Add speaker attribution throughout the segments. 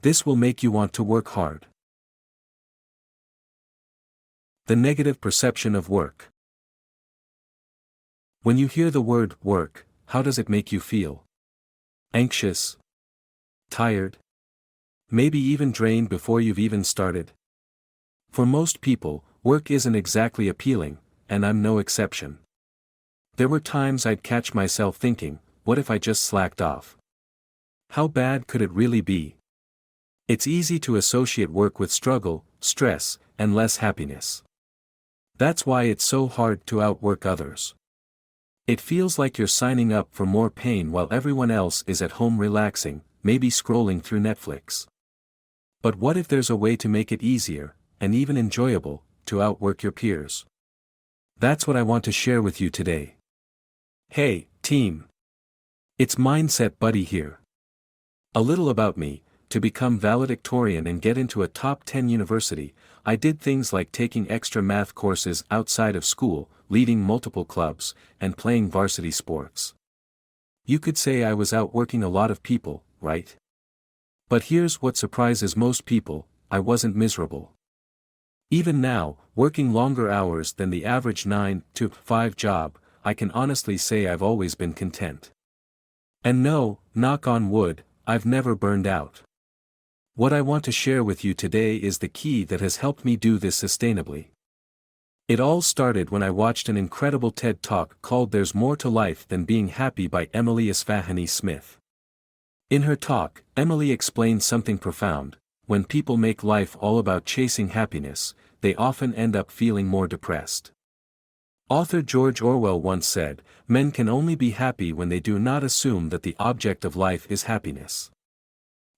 Speaker 1: This will make you want to work hard. The negative perception of work. When you hear the word work, how does it make you feel? Anxious? Tired? Maybe even drained before you've even started? For most people, work isn't exactly appealing, and I'm no exception. There were times I'd catch myself thinking, what if I just slacked off? How bad could it really be? It's easy to associate work with struggle, stress, and less happiness. That's why it's so hard to outwork others. It feels like you're signing up for more pain while everyone else is at home relaxing, maybe scrolling through Netflix. But what if there's a way to make it easier, and even enjoyable, to outwork your peers? That's what I want to share with you today. Hey, team! It's Mindset Buddy here. A little about me: to become valedictorian and get into a top 10 university, I did things like taking extra math courses outside of school, leading multiple clubs, and playing varsity sports. You could say I was outworking a lot of people, right? But here's what surprises most people: I wasn't miserable. Even now, working longer hours than the average 9 to 5 job, I can honestly say I've always been content. And no, knock on wood, I've never burned out. What I want to share with you today is the key that has helped me do this sustainably. It all started when I watched an incredible TED Talk called "There's More to Life Than Being Happy" by Emily Esfahani Smith. In her talk, Emily explained something profound: when people make life all about chasing happiness, they often end up feeling more depressed. Author George Orwell once said, "Men can only be happy when they do not assume that the object of life is happiness."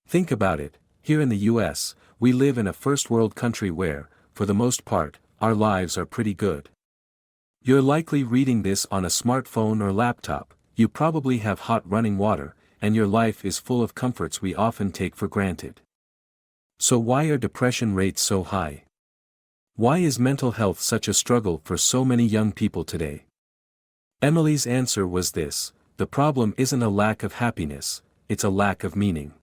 Speaker 1: Think about it. Here in the US, we live in a first-world country where, for the most part, our lives are pretty good. You're likely reading this on a smartphone or laptop, you probably have hot running water, and your life is full of comforts we often take for granted. So why are depression rates so high? Why is mental health such a struggle for so many young people today? Emily's answer was this: the problem isn't a lack of happiness, it's a lack of meaning.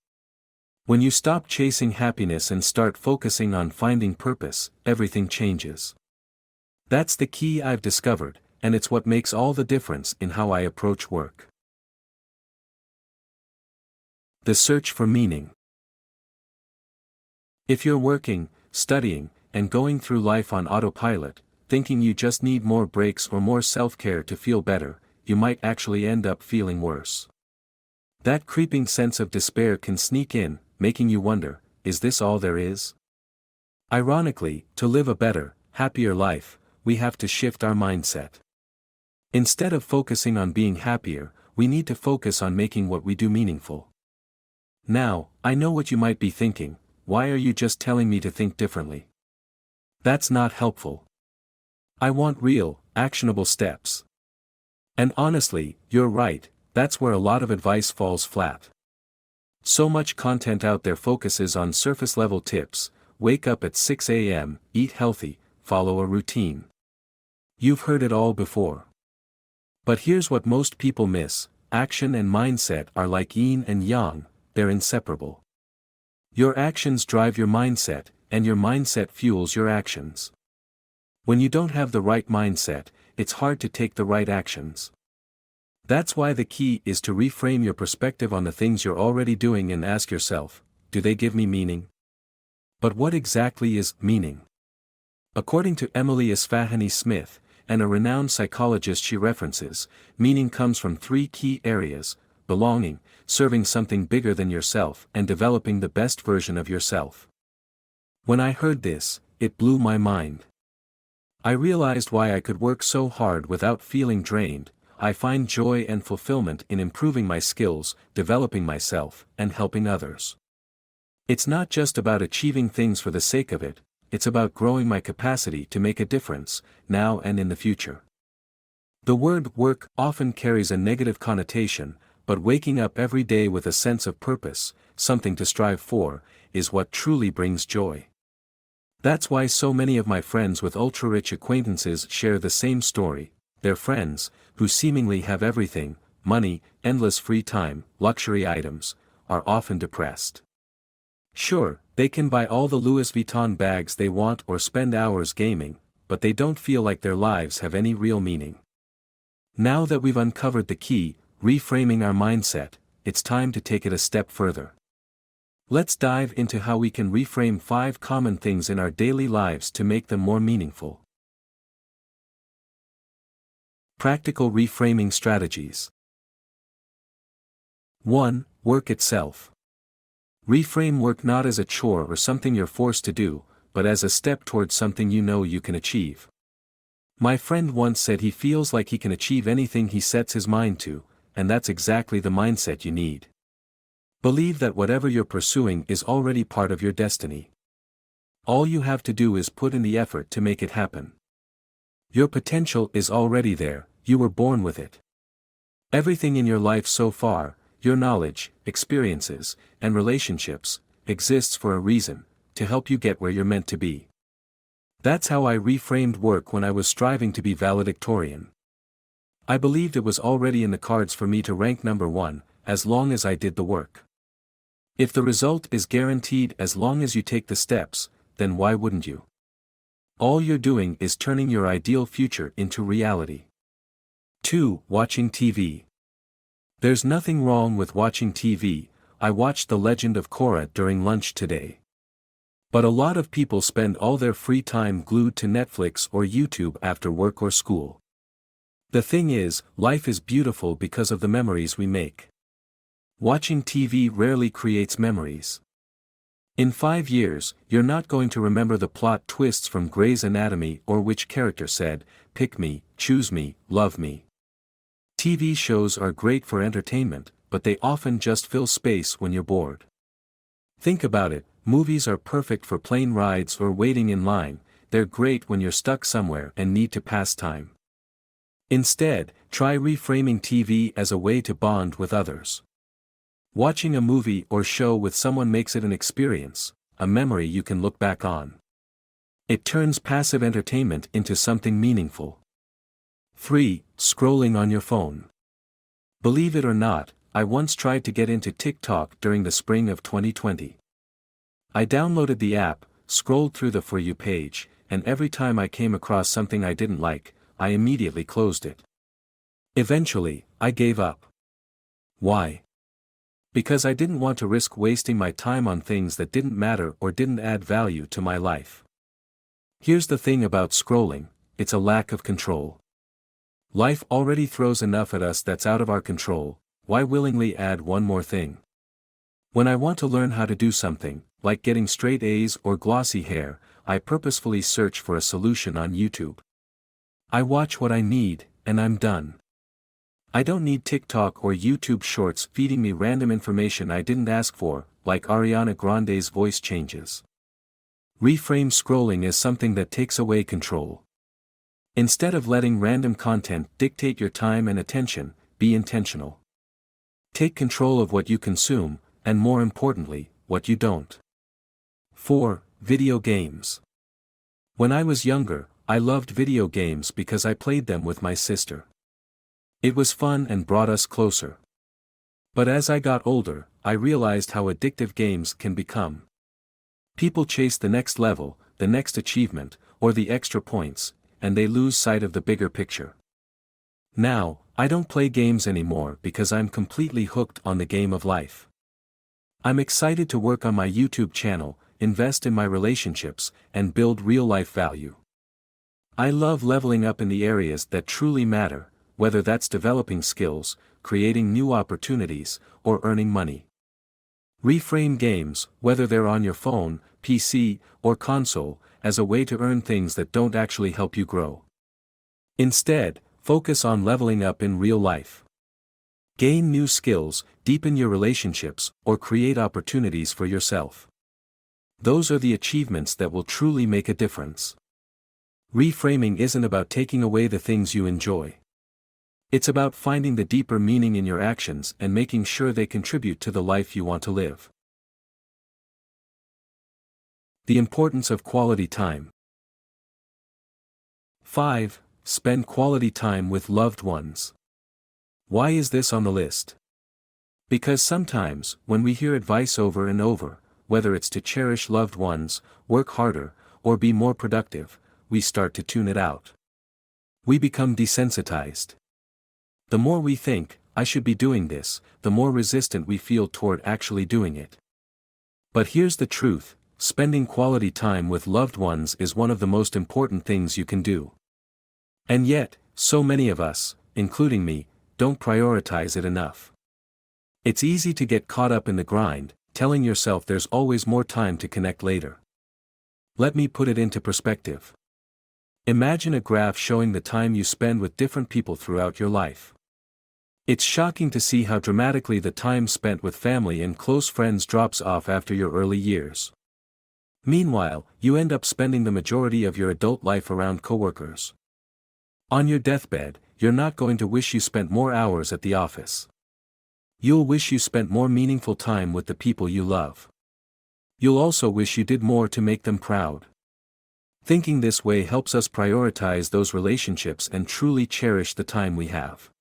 Speaker 1: When you stop chasing happiness and start focusing on finding purpose, everything changes. That's the key I've discovered, and it's what makes all the difference in how I approach work. The search for meaning. If you're working, studying, and going through life on autopilot, thinking you just need more breaks or more self-care to feel better, you might actually end up feeling worse. That creeping sense of despair can sneak in, making you wonder, is this all there is? Ironically, to live a better, happier life, we have to shift our mindset. Instead of focusing on being happier, we need to focus on making what we do meaningful. Now, I know what you might be thinking: why are you just telling me to think differently? That's not helpful. I want real, actionable steps. And honestly, you're right, that's where a lot of advice falls flat. So much content out there focuses on surface-level tips: wake up at 6 a.m., eat healthy, follow a routine. You've heard it all before. But here's what most people miss: action and mindset are like yin and yang, they're inseparable. Your actions drive your mindset, and your mindset fuels your actions. When you don't have the right mindset, it's hard to take the right actions. That's why the key is to reframe your perspective on the things you're already doing and ask yourself, do they give me meaning? But what exactly is meaning? According to Emily Esfahani Smith, and a renowned psychologist she references, meaning comes from 3 key areas: belonging, serving something bigger than yourself, and developing the best version of yourself. When I heard this, it blew my mind. I realized why I could work so hard without feeling drained. I find joy and fulfillment in improving my skills, developing myself, and helping others. It's not just about achieving things for the sake of it, it's about growing my capacity to make a difference, now and in the future. The word work often carries a negative connotation, but waking up every day with a sense of purpose, something to strive for, is what truly brings joy. That's why so many of my friends with ultra-rich acquaintances share the same story: their friends, who seemingly have everything, money, endless free time, luxury items, are often depressed. Sure, they can buy all the Louis Vuitton bags they want or spend hours gaming, but they don't feel like their lives have any real meaning. Now that we've uncovered the key, reframing our mindset, it's time to take it a step further. Let's dive into how we can reframe 5 common things in our daily lives to make them more meaningful. Practical reframing strategies. 1. Work itself. Reframe work not as a chore or something you're forced to do, but as a step towards something you know you can achieve. My friend once said he feels like he can achieve anything he sets his mind to, and that's exactly the mindset you need. Believe that whatever you're pursuing is already part of your destiny. All you have to do is put in the effort to make it happen. Your potential is already there, you were born with it. Everything in your life so far, your knowledge, experiences, and relationships, exists for a reason, to help you get where you're meant to be. That's how I reframed work when I was striving to be valedictorian. I believed it was already in the cards for me to rank number 1, as long as I did the work. If the result is guaranteed as long as you take the steps, then why wouldn't you? All you're doing is turning your ideal future into reality. 2. Watching TV. There's nothing wrong with watching TV. I watched The Legend of Korra during lunch today. But a lot of people spend all their free time glued to Netflix or YouTube after work or school. The thing is, life is beautiful because of the memories we make. Watching TV rarely creates memories. In 5 years, you're not going to remember the plot twists from Grey's Anatomy or which character said, "Pick me, choose me, love me." TV shows are great for entertainment, but they often just fill space when you're bored. Think about it, movies are perfect for plane rides or waiting in line, they're great when you're stuck somewhere and need to pass time. Instead, try reframing TV as a way to bond with others. Watching a movie or show with someone makes it an experience, a memory you can look back on. It turns passive entertainment into something meaningful. 3. Scrolling on your phone. Believe it or not, I once tried to get into TikTok during the spring of 2020. I downloaded the app, scrolled through the For You page, and every time I came across something I didn't like, I immediately closed it. Eventually, I gave up. Why? Because I didn't want to risk wasting my time on things that didn't matter or didn't add value to my life. Here's the thing about scrolling, it's a lack of control. Life already throws enough at us that's out of our control, why willingly add one more thing? When I want to learn how to do something, like getting straight A's or glossy hair, I purposefully search for a solution on YouTube. I watch what I need, and I'm done. I don't need TikTok or YouTube shorts feeding me random information I didn't ask for, like Ariana Grande's voice changes. Reframe scrolling as something that takes away control. Instead of letting random content dictate your time and attention, be intentional. Take control of what you consume, and more importantly, what you don't. 4. Video games. When I was younger, I loved video games because I played them with my sister. It was fun and brought us closer. But as I got older, I realized how addictive games can become. People chase the next level, the next achievement, or the extra points, and they lose sight of the bigger picture. Now, I don't play games anymore because I'm completely hooked on the game of life. I'm excited to work on my YouTube channel, invest in my relationships, and build real-life value. I love leveling up in the areas that truly matter, whether that's developing skills, creating new opportunities, or earning money. Reframe games, whether they're on your phone, PC, or console, as a way to earn things that don't actually help you grow. Instead, focus on leveling up in real life. Gain new skills, deepen your relationships, or create opportunities for yourself. Those are the achievements that will truly make a difference. Reframing isn't about taking away the things you enjoy. It's about finding the deeper meaning in your actions and making sure they contribute to the life you want to live. The importance of quality time. 5. Spend quality time with loved ones. Why is this on the list? Because sometimes, when we hear advice over and over, whether it's to cherish loved ones, work harder, or be more productive, we start to tune it out. We become desensitized. The more we think, I should be doing this, the more resistant we feel toward actually doing it. But here's the truth, spending quality time with loved ones is one of the most important things you can do. And yet, so many of us, including me, don't prioritize it enough. It's easy to get caught up in the grind, telling yourself there's always more time to connect later. Let me put it into perspective. Imagine a graph showing the time you spend with different people throughout your life. It's shocking to see how dramatically the time spent with family and close friends drops off after your early years. Meanwhile, you end up spending the majority of your adult life around coworkers. On your deathbed, you're not going to wish you spent more hours at the office. You'll wish you spent more meaningful time with the people you love. You'll also wish you did more to make them proud. Thinking this way helps us prioritize those relationships and truly cherish the time we have.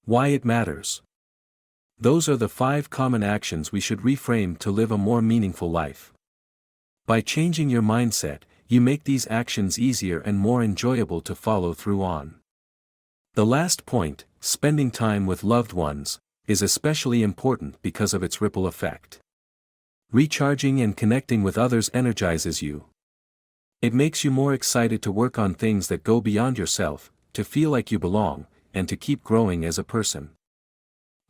Speaker 1: Why it matters. Those are the 5 common actions we should reframe to live a more meaningful life. By changing your mindset, you make these actions easier and more enjoyable to follow through on. The last point, spending time with loved ones, is especially important because of its ripple effect. Recharging and connecting with others energizes you. It makes you more excited to work on things that go beyond yourself, to feel like you belong, and to keep growing as a person.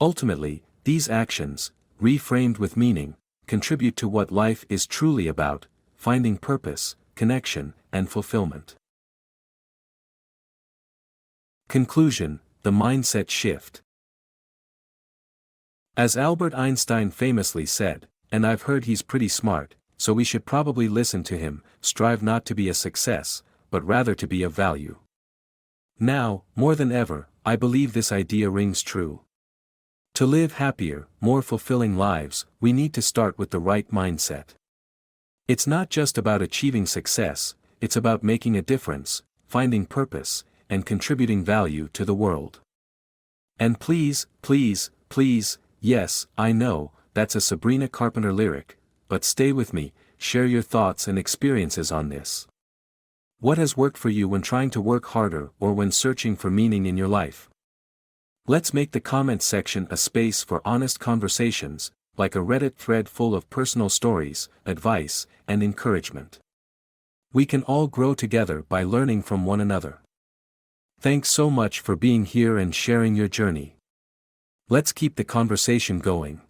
Speaker 1: Ultimately, these actions, reframed with meaning, contribute to what life is truly about, finding purpose, connection, and fulfillment. Conclusion: the mindset shift. As Albert Einstein famously said, and I've heard he's pretty smart, so we should probably listen to him, strive not to be a success, but rather to be of value. Now, more than ever, I believe this idea rings true. To live happier, more fulfilling lives, we need to start with the right mindset. It's not just about achieving success, it's about making a difference, finding purpose, and contributing value to the world. And please, please, please, yes, I know, that's a Sabrina Carpenter lyric, but stay with me, share your thoughts and experiences on this. What has worked for you when trying to work harder or when searching for meaning in your life? Let's make the comments section a space for honest conversations, like a Reddit thread full of personal stories, advice, and encouragement. We can all grow together by learning from one another. Thanks so much for being here and sharing your journey. Let's keep the conversation going.